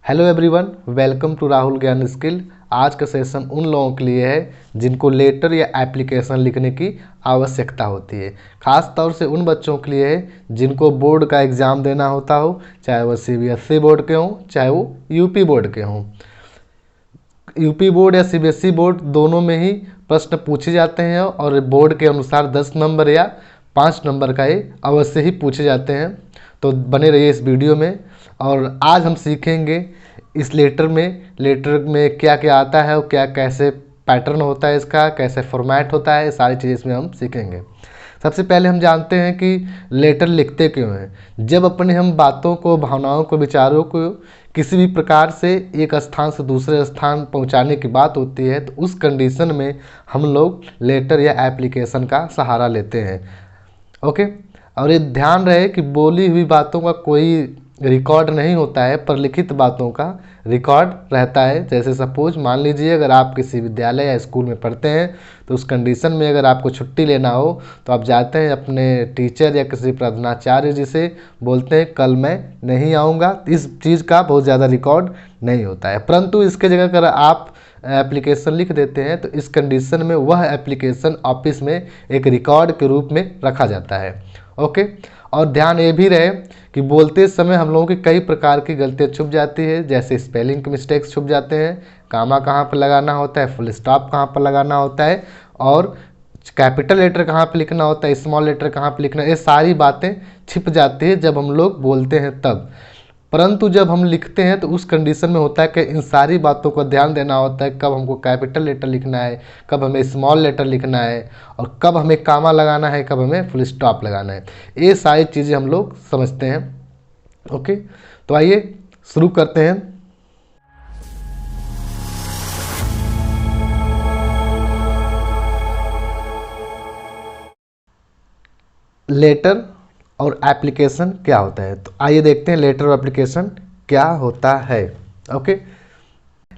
Hello everyone, welcome to Rahul Gyan skill. आज का session उन लोगों के लिए है जिनको लेटर या एप्लीकेशन लिखने की आवश्यकता होती है। ख़ास तौर से उन बच्चों के लिए है जिनको बोर्ड का एग्ज़ाम देना होता हो, चाहे वो सीबीएसई बोर्ड के हों चाहे वो यूपी बोर्ड के हों। यूपी बोर्ड या सीबीएसई बोर्ड दोनों में ही प्रश्न पूछे जाते हैं और बोर्ड के अनुसार 10 नंबर या 5 नंबर का ये अवश्य ही पूछे जाते हैं। तो बने रहिए इस वीडियो में। और आज हम सीखेंगे इस लेटर में क्या क्या आता है और क्या कैसे पैटर्न होता है, इसका कैसे फॉर्मेट होता है, सारी चीज़ें इसमें हम सीखेंगे। सबसे पहले हम जानते हैं कि लेटर लिखते क्यों हैं। जब अपने हम बातों को, भावनाओं को, विचारों को किसी भी प्रकार से एक स्थान से दूसरे स्थान पहुंचाने की बात होती है तो उस कंडीशन में हम लोग लेटर या एप्लीकेशन का सहारा लेते हैं। ओके, और ये ध्यान रहे कि बोली हुई बातों का कोई रिकॉर्ड नहीं होता है, पर लिखित बातों का रिकॉर्ड रहता है। जैसे सपोज मान लीजिए अगर आप किसी विद्यालय या स्कूल में पढ़ते हैं तो उस कंडीशन में अगर आपको छुट्टी लेना हो तो आप जाते हैं अपने टीचर या किसी प्रधानाचार्य जी से, बोलते हैं कल मैं नहीं आऊँगा। इस चीज़ का बहुत ज़्यादा रिकॉर्ड नहीं होता है, परंतु इसके जगह अगर आप एप्लीकेशन लिख देते हैं तो इस कंडीशन में वह एप्लीकेशन ऑफिस में एक रिकॉर्ड के रूप में रखा जाता है। ओके, और ध्यान ये भी रहे कि बोलते समय हम लोगों की कई प्रकार की गलतियाँ छुप जाती है, जैसे स्पेलिंग के मिस्टेक्स छुप जाते हैं, कामा कहाँ पर लगाना होता है, फुल स्टॉप कहाँ पर लगाना होता है, और कैपिटल लेटर कहाँ पे लिखना होता है, स्मॉल लेटर कहाँ पे लिखना है, ये सारी बातें छिप जाती है जब हम लोग बोलते हैं तब। परंतु जब हम लिखते हैं तो उस कंडीशन में होता है कि इन सारी बातों को ध्यान देना होता है, कब हमको कैपिटल लेटर लिखना है, कब हमें स्मॉल लेटर लिखना है, और कब हमें कामा लगाना है, कब हमें फुल स्टॉप लगाना है। ये सारी चीज़ें हम लोग समझते हैं। ओके, तो आइए शुरू करते हैं। लेटर और एप्लीकेशन क्या होता है, तो आइए देखते हैं लेटर और एप्लीकेशन क्या होता है। ओके,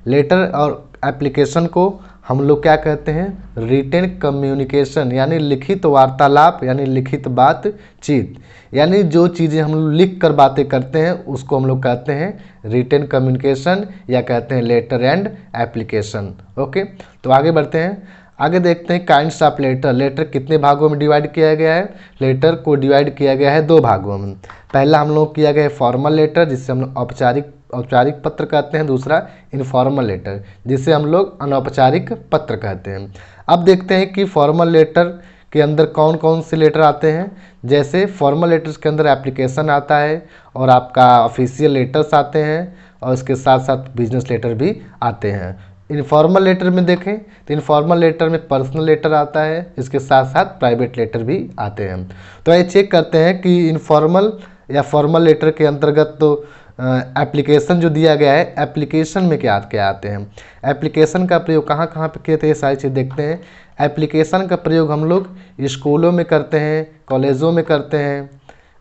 लेटर और एप्लीकेशन को हम लोग क्या कहते हैं, रिटन कम्युनिकेशन, यानी लिखित वार्तालाप, यानी लिखित बातचीत। यानी जो चीज़ें हम लोग लिख कर बातें करते हैं उसको हम लोग कहते हैं रिटन कम्युनिकेशन या कहते हैं लेटर एंड एप्लीकेशन। ओके, तो आगे बढ़ते हैं। आगे देखते हैं काइंड्स ऑफ लेटर। लेटर कितने भागों में डिवाइड किया गया है। लेटर को डिवाइड किया गया है 2 भागों में। पहला हम लोग किया गया है फॉर्मल लेटर, जिससे हम लोग औपचारिक पत्र कहते हैं। दूसरा इनफॉर्मल लेटर, जिसे हम लोग अनौपचारिक पत्र कहते हैं। अब देखते हैं कि फॉर्मल लेटर के अंदर कौन कौन से लेटर आते हैं। जैसे फॉर्मल लेटर्स के अंदर एप्लीकेशन आता है और आपका ऑफिशियल लेटर्स आते हैं, और इसके साथ साथ बिजनेस लेटर भी आते हैं। इनफॉर्मल लेटर में देखें तो इनफॉर्मल लेटर में पर्सनल लेटर आता है, इसके साथ साथ प्राइवेट लेटर भी आते हैं। तो ये चेक करते हैं कि इनफॉर्मल या फॉर्मल लेटर के अंतर्गत तो एप्लीकेशन जो दिया गया है, एप्लीकेशन में क्या क्या आते हैं, एप्लीकेशन का प्रयोग कहाँ कहाँ पे किए थे, ये सारी चीज़ देखते हैं। एप्लीकेशन का प्रयोग हम लोग स्कूलों में करते हैं, कॉलेजों में करते हैं,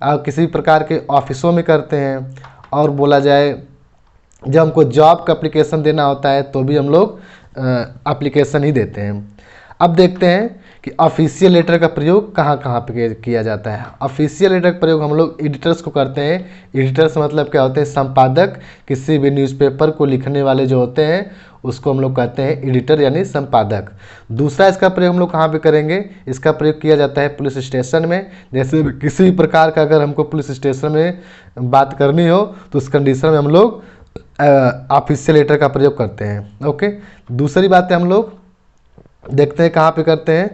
और किसी प्रकार के ऑफिसों में करते हैं। और बोला जाए जब हमको जॉब का एप्लीकेशन देना होता है तो भी हम लोग एप्लीकेशन ही देते हैं। अब देखते हैं कि ऑफिशियल लेटर का प्रयोग कहाँ कहाँ पे किया जाता है। ऑफिशियल लेटर का प्रयोग हम लोग एडिटर्स को करते हैं। एडिटर्स मतलब क्या होते हैं, संपादक। किसी भी न्यूज़पेपर को लिखने वाले जो होते हैं उसको हम लोग कहते हैं एडिटर यानी संपादक। दूसरा इसका प्रयोग हम लोग कहाँ पे करेंगे, इसका प्रयोग किया जाता है पुलिस स्टेशन में। जैसे किसी भी प्रकार का अगर हमको पुलिस स्टेशन में बात करनी हो तो उस कंडीशन में हम लोग ऑफिशियल लेटर का प्रयोग करते हैं। ओके, दूसरी बात है हम लोग देखते हैं कहाँ पे करते हैं।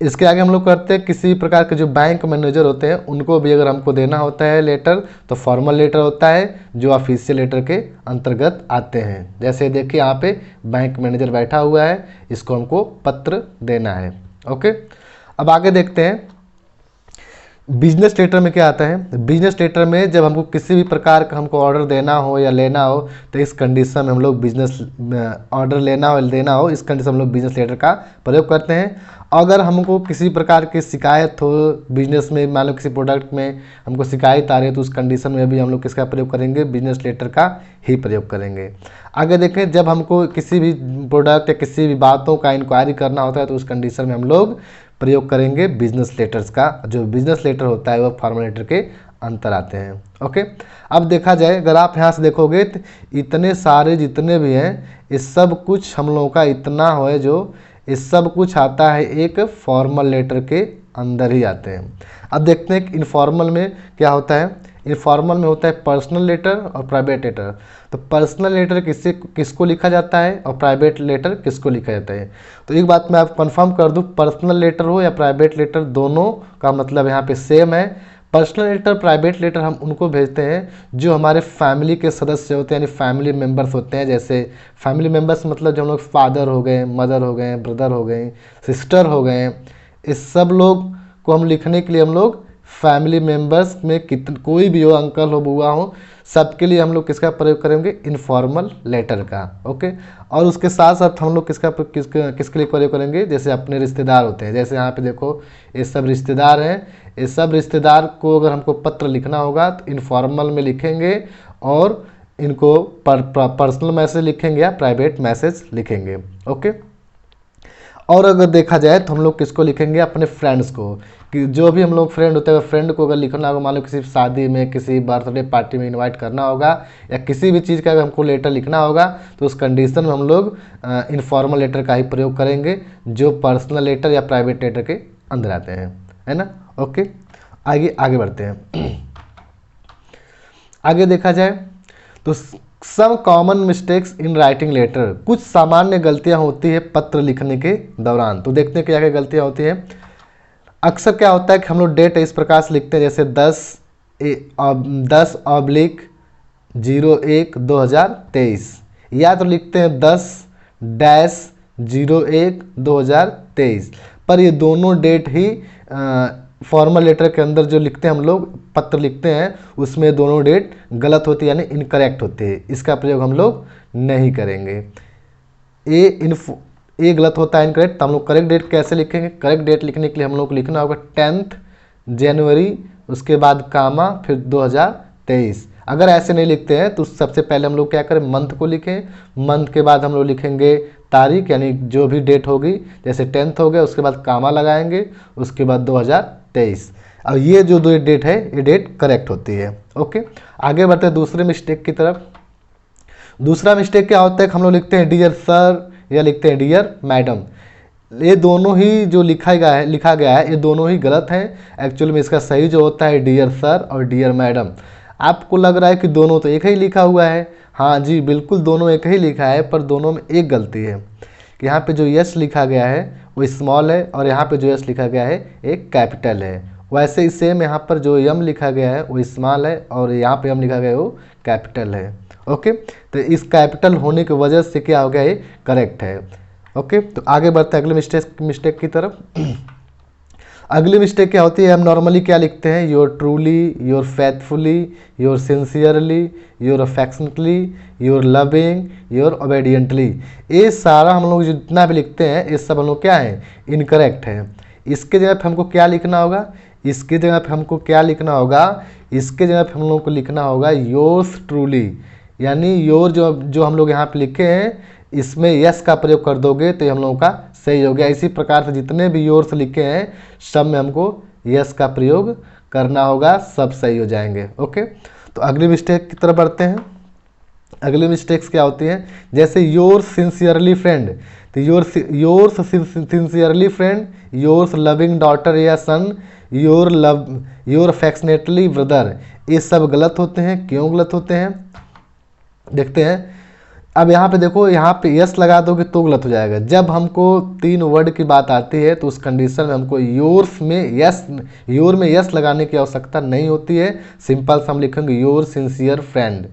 इसके आगे हम लोग करते हैं किसी प्रकार के जो बैंक मैनेजर होते हैं उनको भी अगर हमको देना होता है लेटर तो फॉर्मल लेटर होता है जो ऑफिशियल लेटर के अंतर्गत आते हैं। जैसे देखिए यहाँ पे बैंक मैनेजर बैठा हुआ है, इसको हमको पत्र देना है। ओके, अब आगे देखते हैं बिजनेस लेटर में क्या आता है। बिजनेस लेटर में जब हमको किसी भी प्रकार का हमको ऑर्डर देना हो या लेना हो तो इस कंडीशन में हम लोग बिजनेस ऑर्डर लेना हो या देना हो, इस कंडीशन में हम लोग बिजनेस लेटर का प्रयोग करते हैं। अगर हमको किसी प्रकार की शिकायत हो बिजनेस में, मान लो किसी प्रोडक्ट में हमको शिकायत आ रही है तो उस कंडीशन में भी हम लोग किसका प्रयोग करेंगे, बिजनेस लेटर का ही प्रयोग करेंगे। आगे देखें जब हमको किसी भी प्रोडक्ट या किसी भी बातों का इंक्वायरी करना होता है तो उस कंडीशन में हम लोग प्रयोग करेंगे बिजनेस लेटर्स का। जो बिजनेस लेटर होता है वह फॉर्मल लेटर के अंतर आते हैं। ओके, अब देखा जाए, अगर आप यहाँ से देखोगे तो इतने सारे जितने भी हैं ये सब कुछ हम लोगों का इतना है जो ये सब कुछ आता है एक फॉर्मल लेटर के अंदर ही आते हैं। अब देखते हैं कि इनफॉर्मल में क्या होता है। इनफॉर्मल में होता है पर्सनल लेटर और प्राइवेट लेटर। तो पर्सनल लेटर किसको लिखा जाता है और प्राइवेट लेटर किसको लिखा जाता है। तो एक बात मैं आपको कंफर्म कर दूं, पर्सनल लेटर हो या प्राइवेट लेटर दोनों का मतलब यहाँ पे सेम है। पर्सनल लेटर, प्राइवेट लेटर हम उनको भेजते हैं जो हमारे फैमिली के सदस्य होते हैं, यानी फैमिली मेम्बर्स होते हैं। जैसे फैमिली मेम्बर्स मतलब जो हम लोग फादर हो गए, मदर हो गए, ब्रदर हो गए, सिस्टर हो गए, इस सब लोग को हम लिखने के लिए हम लोग फैमिली मेम्बर्स में कोई भी हो, अंकल हो, बुआ हो, सबके लिए हम लोग किसका प्रयोग करेंगे, इनफॉर्मल लेटर का। ओके, और उसके साथ साथ हम लोग किसके लिए प्रयोग करेंगे, जैसे अपने रिश्तेदार होते हैं। जैसे यहाँ पे देखो ये सब रिश्तेदार हैं, ये सब रिश्तेदार को अगर हमको पत्र लिखना होगा तो इनफॉर्मल में लिखेंगे और इनको पर्सनल मैसेज लिखेंगे या प्राइवेट मैसेज लिखेंगे। ओके, और अगर देखा जाए तो हम लोग किसको लिखेंगे, अपने फ्रेंड्स को, कि जो भी हम लोग फ्रेंड होते हैं, फ्रेंड को अगर लिखना होगा, मान लो किसी शादी में, किसी बर्थडे पार्टी में इनवाइट करना होगा या किसी भी चीज़ का अगर हमको लेटर लिखना होगा तो उस कंडीशन में हम लोग इनफॉर्मल लेटर का ही प्रयोग करेंगे जो पर्सनल लेटर या प्राइवेट लेटर के अंदर आते हैं, है ना। ओके, आगे बढ़ते हैं। आगे देखा जाए तो some common mistakes in writing letter, कुछ सामान्य गलतियां होती है पत्र लिखने के दौरान। तो देखते हैं क्या क्या गलतियां होती हैं। अक्सर क्या होता है कि हम लोग डेट इस प्रकार से लिखते हैं, जैसे 10/01/2023, या तो लिखते हैं 10-01/2023, पर ये दोनों डेट ही फॉर्मल लेटर के अंदर जो लिखते हैं हम लोग पत्र लिखते हैं उसमें दोनों डेट गलत होती है, यानी इनकरेक्ट होती है। इसका प्रयोग हम लोग नहीं करेंगे। ये गलत होता है, इनकरेक्ट। तो हम लोग करेक्ट डेट कैसे लिखेंगे, करेक्ट डेट लिखने के लिए हम लोग को लिखना होगा 10 जनवरी, उसके बाद कामा, फिर 2023। अगर ऐसे नहीं लिखते हैं तो सबसे पहले हम लोग क्या करें, मंथ को लिखें, मंथ के बाद हम लोग लिखेंगे तारीख, यानी जो भी डेट होगी, जैसे 10th हो गया, उसके बाद कामा लगाएंगे, उसके बाद 2023। अब ये जो दो डेट है ये डेट करेक्ट होती है। ओके, आगे बढ़ते हैं दूसरे मिस्टेक की तरफ। दूसरा मिस्टेक क्या होता है कि हम लोग लिखते हैं डियर सर या लिखते हैं डियर मैडम। ये दोनों ही जो लिखा गया है ये दोनों ही गलत हैं। एक्चुअली में इसका सही जो होता है डियर सर और डियर मैडम। आपको लग रहा है कि दोनों तो एक ही लिखा हुआ है, हाँ जी बिल्कुल दोनों एक ही लिखा है, पर दोनों में एक गलती है कि यहाँ पे जो यस लिखा गया है वो स्मॉल है और यहाँ पे जो यस लिखा गया है एक कैपिटल है। वैसे ही सेम यहाँ पर जो यम लिखा गया है वो स्मॉल है और यहाँ पे यम लिखा गया है वो कैपिटल है। ओके, तो इस कैपिटल होने की वजह से क्या हो गया, ये करेक्ट है। ओके, तो आगे बढ़ते हैं अगले मिस्टेक की तरफ। अगली मिस्टेक क्या होती है, हम नॉर्मली क्या लिखते हैं, your truly, your faithfully, your sincerely, your affectionately, your loving, your obediently. ये सारा हम लोग जितना भी लिखते हैं ये सब हम लोग क्या है, इनकरेक्ट है। इसके जगह पे हमको क्या लिखना होगा, इसके जगह पे हमको क्या लिखना होगा, इसके जगह पे हम लोग को लिखना होगा योर्स ट्रूली, यानी योर जो हम लोग यहाँ पे लिखे हैं इसमें यस का प्रयोग कर दोगे तो ये हम लोगों का सही हो गया। इसी प्रकार से जितने भी योर्स लिखे हैं सब में हमको यस का प्रयोग करना होगा, सब सही हो जाएंगे। ओके, तो अगली मिस्टेक की तरफ बढ़ते हैं। अगली मिस्टेक्स क्या होती हैं, जैसे योर सिंसियरली फ्रेंड, तो yours sincerely friend, yours loving daughter या सन, योर अफेक्शनेटली ब्रदर, ये सब गलत होते हैं। क्यों गलत होते हैं देखते हैं। अब यहाँ पे देखो, यहाँ पे यस लगा दोगे तो गलत हो जाएगा। जब हमको 3 वर्ड की बात आती है तो उस कंडीशन में हमको योर में यस लगाने की आवश्यकता नहीं होती है। सिंपल से हम लिखेंगे your sincere friend,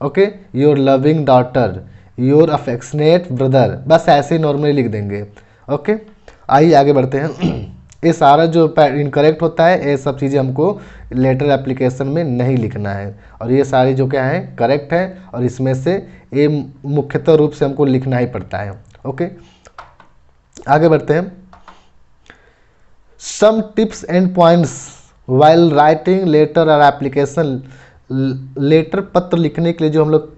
okay, your loving daughter, your affectionate brother, बस ऐसे ही नॉर्मली लिख देंगे। ओके, आइए आगे बढ़ते हैं। ये सारा जो इनकरेक्ट होता है ये सब चीज़ें हमको लेटर एप्लीकेशन में नहीं लिखना है और ये सारी जो क्या है करेक्ट है और इसमें से ये मुख्यतः रूप से हमको लिखना ही पड़ता है। ओके, आगे बढ़ते हैं। Some tips and points while writing letter और एप्लीकेशन। लेटर पत्र लिखने के लिए जो हम लोग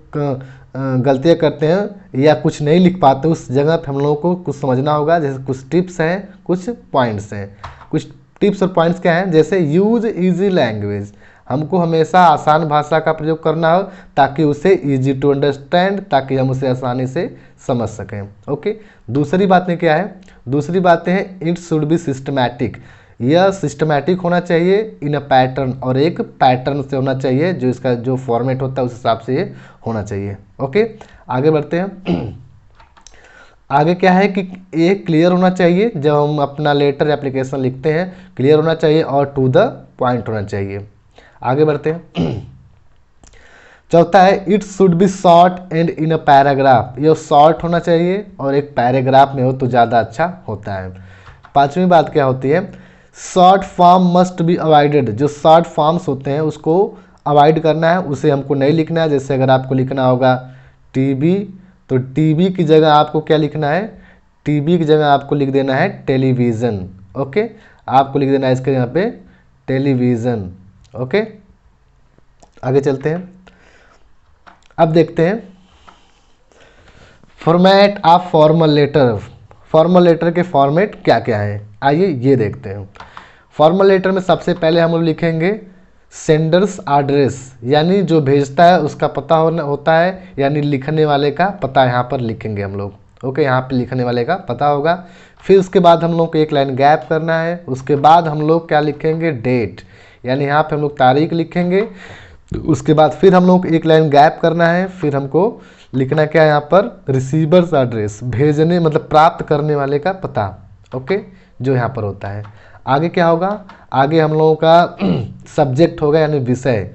गलतियाँ करते हैं या कुछ नहीं लिख पाते उस जगह पे हम लोगों को कुछ समझना होगा। जैसे कुछ टिप्स हैं, कुछ पॉइंट्स हैं। कुछ टिप्स और पॉइंट्स क्या हैं, जैसे यूज इजी लैंग्वेज। हमको हमेशा आसान भाषा का प्रयोग करना हो ताकि उसे इजी टू अंडरस्टैंड, ताकि हम उसे आसानी से समझ सकें। ओके, दूसरी बातें क्या है? दूसरी बातें हैं इट शुड बी सिस्टमैटिक, यह सिस्टमैटिक होना चाहिए इन अ पैटर्न, और एक पैटर्न से होना चाहिए, जो इसका जो फॉर्मेट होता है उस हिसाब से ये होना चाहिए। ओके, आगे बढ़ते हैं। आगे क्या है कि ये क्लियर होना चाहिए, जब हम अपना लेटर एप्लीकेशन लिखते हैं क्लियर होना चाहिए और टू द पॉइंट होना चाहिए। आगे बढ़ते हैं। चौथा है it should be short and in a paragraph, ये शॉर्ट होना चाहिए और एक पैराग्राफ में हो तो ज़्यादा अच्छा होता है। पांचवी बात क्या होती है? Short form must be avoided, जो शॉर्ट फॉर्म्स होते हैं उसको अवॉइड करना है, उसे हमको नहीं लिखना है। जैसे अगर आपको लिखना होगा टीबी, तो टीबी की जगह आपको क्या लिखना है? टीबी की जगह आपको लिख देना है टेलीविज़न। ओके, आपको लिख देना है इसके यहाँ पे टेलीविज़न। ओके, आगे चलते हैं। अब देखते हैं format of formal letter. Formal letter के फॉर्मेट क्या क्या हैं, आइए ये देखते हैं। फॉर्मल लेटर में सबसे पहले हम लोग लिखेंगे सेंडर्स एड्रेस, यानी जो भेजता है उसका पता होता है, यानी लिखने वाले का पता यहाँ पर लिखेंगे हम लोग। ओके, यहाँ पे लिखने वाले का पता होगा। फिर उसके बाद हम लोग को एक लाइन गैप करना है। उसके बाद हम लोग क्या लिखेंगे? डेट, यानी यहाँ पे हम लोग तारीख लिखेंगे। उसके बाद फिर हम लोग एक लाइन गैप करना है। फिर हमको लिखना क्या है यहाँ पर? रिसीवर्स एड्रेस, भेजने मतलब प्राप्त करने वाले का पता। ओके, जो यहाँ पर होता है। आगे क्या होगा? आगे हम लोगों का सब्जेक्ट होगा यानी विषय।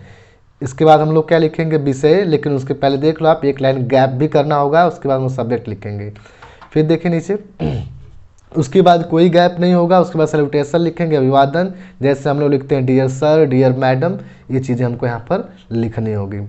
इसके बाद हम लोग क्या लिखेंगे? विषय, लेकिन उसके पहले देख लो आप एक लाइन गैप भी करना होगा। उसके बाद हम सब्जेक्ट लिखेंगे। फिर देखिए नीचे उसके बाद कोई गैप नहीं होगा। उसके बाद सैल्यूटेशन लिखेंगे, अभिवादन, जैसे हम लोग लिखते हैं डियर सर, डियर मैडम, ये चीज़ें हमको यहाँ पर लिखनी होगी।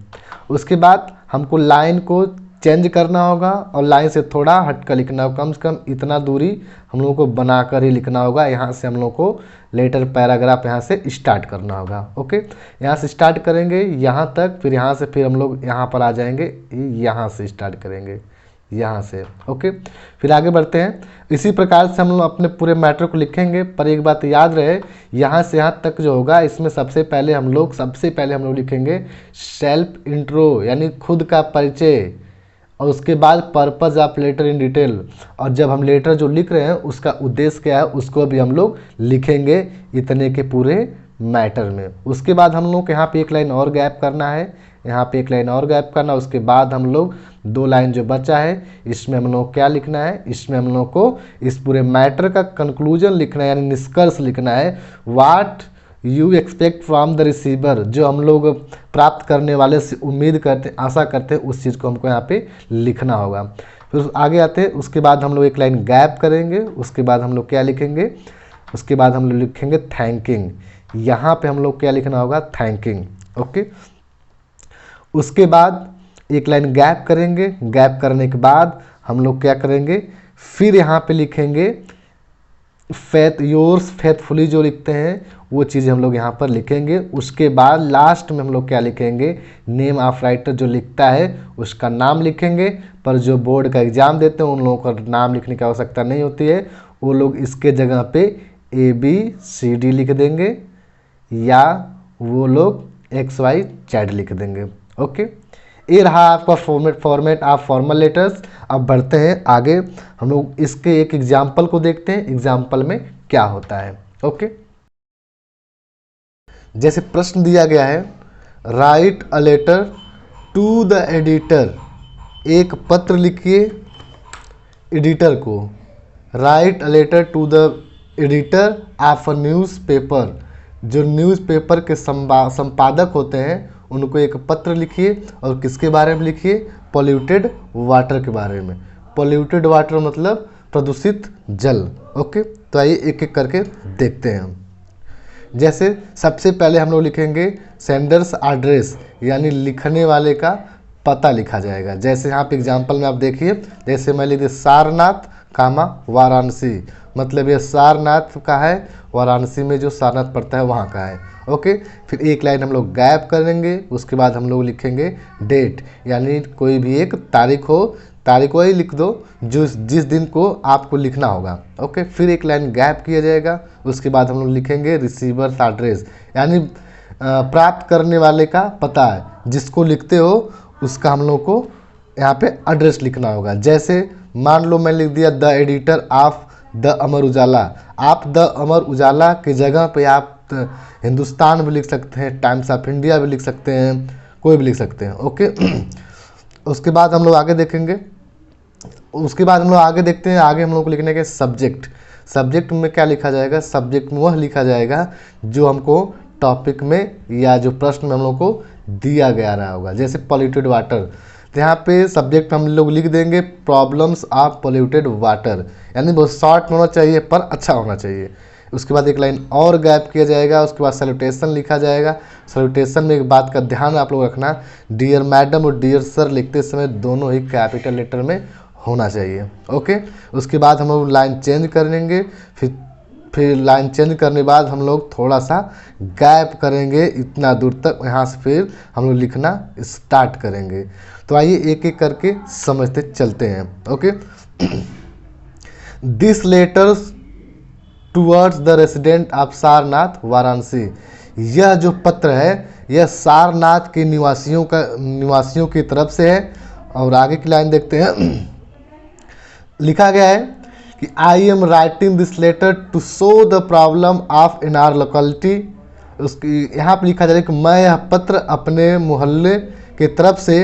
उसके बाद हमको लाइन को चेंज करना होगा और लाइन से थोड़ा हट कर लिखना होगा, कम से कम इतना दूरी हम लोगों को बनाकर ही लिखना होगा। यहाँ से हम लोग को लेटर पैराग्राफ यहाँ से स्टार्ट करना होगा। ओके, यहाँ से स्टार्ट करेंगे यहाँ तक, फिर यहाँ से फिर हम लोग यहाँ पर आ जाएंगे, यहाँ से स्टार्ट करेंगे यहाँ से। ओके, फिर आगे बढ़ते हैं। इसी प्रकार से हम लोग अपने पूरे मैटर को लिखेंगे। पर एक बात याद रहे, यहाँ से यहाँ तक जो होगा इसमें सबसे पहले हम लोग लिखेंगे सेल्फ इंट्रो, यानी खुद का परिचय, और उसके बाद purpose of letter in detail. और जब हम लेटर जो लिख रहे हैं उसका उद्देश्य क्या है उसको भी हम लोग लिखेंगे इतने के पूरे मैटर में। उसके बाद हम लोग यहाँ पे एक लाइन और गैप करना है, यहाँ पे एक लाइन और गैप करना। उसके बाद हम लोग दो लाइन जो बचा है इसमें हम लोग क्या लिखना है? इसमें हम लोग को इस पूरे मैटर का कंक्लूजन लिखना है, यानी निष्कर्ष लिखना है। What you expect from the receiver, जो हम लोग प्राप्त करने वाले से उम्मीद करते, आशा करते हैं, उस चीज़ को हमको यहाँ पे लिखना होगा। फिर आगे आते हैं, उसके बाद हम लोग एक लाइन गैप करेंगे। उसके बाद हम लोग क्या लिखेंगे? उसके बाद हम लोग लिखेंगे थैंकिंग। यहाँ पे हम लोग क्या लिखना होगा? थैंकिंग। ओके, उसके बाद एक लाइन गैप करेंगे। गैप करने के बाद हम लोग क्या करेंगे? फिर यहाँ पे लिखेंगे फेथ, योर्स फेथफुली, जो लिखते हैं वो चीज़ हम लोग यहाँ पर लिखेंगे। उसके बाद लास्ट में हम लोग क्या लिखेंगे? नेम ऑफ राइटर, जो लिखता है उसका नाम लिखेंगे। पर जो बोर्ड का एग्ज़ाम देते हैं उन लोगों का नाम लिखने की आवश्यकता नहीं होती है, वो लोग इसके जगह पे ABCD लिख देंगे, या वो लोग XYZ लिख देंगे। ओके, ये रहा आपका फॉर्मेट ऑफ फॉर्मल लेटर्स। अब बढ़ते हैं आगे, हम लोग इसके एक एग्जाम्पल को देखते हैं, एग्जाम्पल में क्या होता है। ओके, जैसे प्रश्न दिया गया है, write a letter to the editor, एक पत्र लिखिए एडिटर को। Write a letter to the editor of a newspaper, जो न्यूज़पेपर के संपादक होते हैं उनको एक पत्र लिखिए। और किसके बारे में लिखिए? पॉल्यूटेड वाटर के बारे में। पॉल्यूटेड वाटर मतलब प्रदूषित जल। ओके, तो आइए एक एक करके देखते हैं हम। जैसे सबसे पहले हम लोग लिखेंगे सेंडर्स एड्रेस, यानी लिखने वाले का पता लिखा जाएगा। जैसे यहाँ पे एग्जाम्पल में आप देखिए, जैसे मैं लिख दिया सारनाथ कामा वाराणसी, मतलब ये सारनाथ का है, वाराणसी में जो सारनाथ पड़ता है वहाँ का है। ओके, फिर एक लाइन हम लोग गैप करेंगे। उसके बाद हम लोग लिखेंगे डेट, यानी कोई भी एक तारीख हो, तारीख वही लिख दो जो जिस दिन को आपको लिखना होगा। ओके, फिर एक लाइन गैप किया जाएगा। उसके बाद हम लोग लिखेंगे रिसीवर्स एड्रेस, यानी प्राप्त करने वाले का पता है, जिसको लिखते हो उसका हम लोग को यहाँ पे एड्रेस लिखना होगा। जैसे मान लो मैं लिख दिया the editor of the Amar Ujala, आप द अमर उजाला की जगह पे आप हिंदुस्तान भी लिख सकते हैं, टाइम्स ऑफ इंडिया भी लिख सकते हैं, कोई भी लिख सकते हैं। ओके उसके बाद हम लोग आगे देखेंगे, उसके बाद हम लोग आगे देखते हैं। आगे हम लोग को लिखने के सब्जेक्ट, सब्जेक्ट में क्या लिखा जाएगा, सब्जेक्ट में वह लिखा जाएगा जो हमको टॉपिक में या जो प्रश्न में हम लोग को दिया गया रहा होगा। जैसे पॉल्यूटेड वाटर, तो यहाँ पे सब्जेक्ट हम लोग लिख देंगे प्रॉब्लम्स ऑफ पॉल्यूटेड वाटर, यानी बहुत शॉर्ट होना चाहिए पर अच्छा होना चाहिए। उसके बाद एक लाइन और गैप किया जाएगा, उसके बाद सैल्यूटेशन लिखा जाएगा। सैल्यूटेशन में एक बात का ध्यान आप लोग रखना, डियर मैडम और डियर सर लिखते समय दोनों ही कैपिटल लेटर में होना चाहिए। ओके उसके बाद हम लोग लाइन चेंज करेंगे, फिर लाइन चेंज करने के बाद हम लोग थोड़ा सा गैप करेंगे इतना दूर तक, यहाँ से फिर हम लोग लिखना स्टार्ट करेंगे। तो आइए एक एक करके समझते चलते हैं। Okay this letters towards the resident of Sarnath Varanasi, यह जो पत्र है यह सारनाथ के निवासियों की तरफ से है। और आगे की लाइन देखते हैं, लिखा गया है कि I am writing this letter to show the problem of in our locality. उसकी यहाँ पर लिखा जाए कि मैं यह पत्र अपने मोहल्ले के तरफ से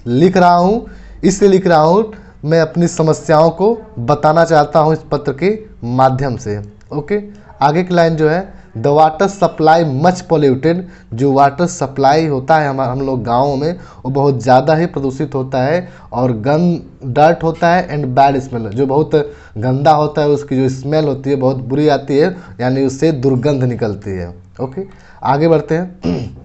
लिख रहा हूँ, इसलिए लिख रहा हूँ मैं अपनी समस्याओं को बताना चाहता हूँ इस पत्र के माध्यम से। ओके आगे की लाइन जो है, the water supply much polluted, जो वाटर सप्लाई होता है हम लोग गाँवों में वो बहुत ज़्यादा ही प्रदूषित होता है और डर्ट होता है एंड बैड स्मेल, जो बहुत गंदा होता है उसकी जो स्मेल होती है बहुत बुरी आती है, यानी उससे दुर्गंध निकलती है। ओके आगे बढ़ते हैं।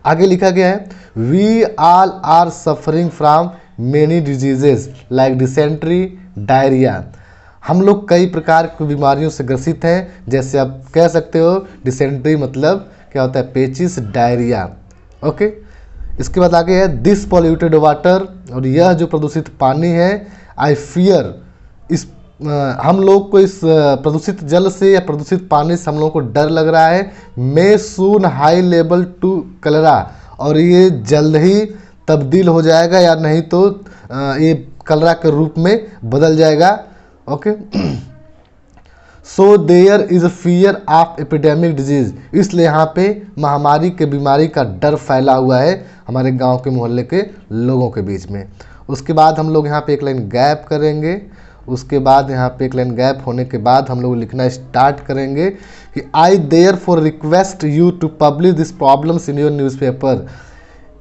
आगे लिखा गया है we all are suffering from many diseases like dysentery diarrhoea, हम लोग कई प्रकार की बीमारियों से ग्रसित हैं। जैसे आप कह सकते हो डिसेंट्री मतलब क्या होता है पेचिस, डायरिया। ओके इसके बाद आगे है दिस पॉल्यूटेड वाटर, और यह जो प्रदूषित पानी है, आई फियर, इस हम लोग को इस प्रदूषित जल से या प्रदूषित पानी से हम लोग को डर लग रहा है। मे सून हाई लेवल टू कलरा, और ये जल्द ही तब्दील हो जाएगा या नहीं तो ये कलरा के रूप में बदल जाएगा। Okay so there is a fear of epidemic disease, इसलिए यहाँ पे महामारी के बीमारी का डर फैला हुआ है हमारे गांव के मोहल्ले के लोगों के बीच में। उसके बाद हम लोग यहाँ पे एक लाइन गैप करेंगे, उसके बाद यहाँ पे एक लाइन गैप होने के बाद हम लोग लिखना स्टार्ट करेंगे कि I therefore request you to publish this problems in your newspaper,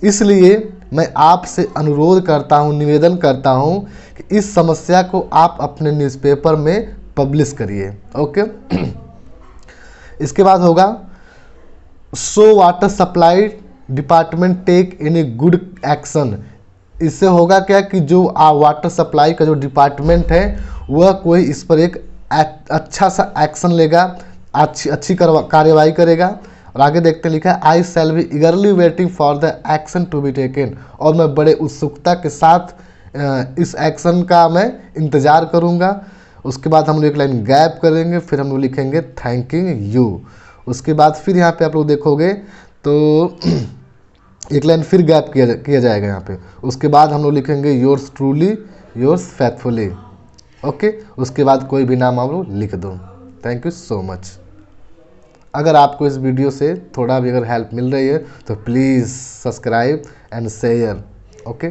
इसलिए मैं आपसे अनुरोध करता हूँ, निवेदन करता हूँ कि इस समस्या को आप अपने न्यूज़पेपर में पब्लिश करिए। ओके इसके बाद होगा so water supply department take any good action, इससे होगा क्या कि जो वाटर सप्लाई का जो डिपार्टमेंट है वह कोई इस पर एक अच्छा सा एक्शन लेगा, अच्छी कार्यवाही करेगा। और आगे देखते लिखा है I shall be eagerly waiting for the action to be taken, और मैं बड़े उत्सुकता के साथ इस एक्शन का मैं इंतज़ार करूँगा। उसके बाद हम लोग एक लाइन गैप करेंगे, फिर हम लोग लिखेंगे थैंकिंग यू। उसके बाद फिर यहाँ पे आप लोग देखोगे तो एक लाइन फिर गैप किया जाएगा यहाँ पे। उसके बाद हम लोग लिखेंगे योर्स ट्रूली योर्स फैथफुली। ओके उसके बाद कोई भी नाम आप लोग लिख दो। Thank you so much. अगर आपको इस वीडियो से थोड़ा भी अगर हेल्प मिल रही है तो please subscribe and share. Okay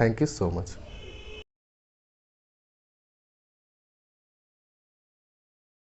thank you so much.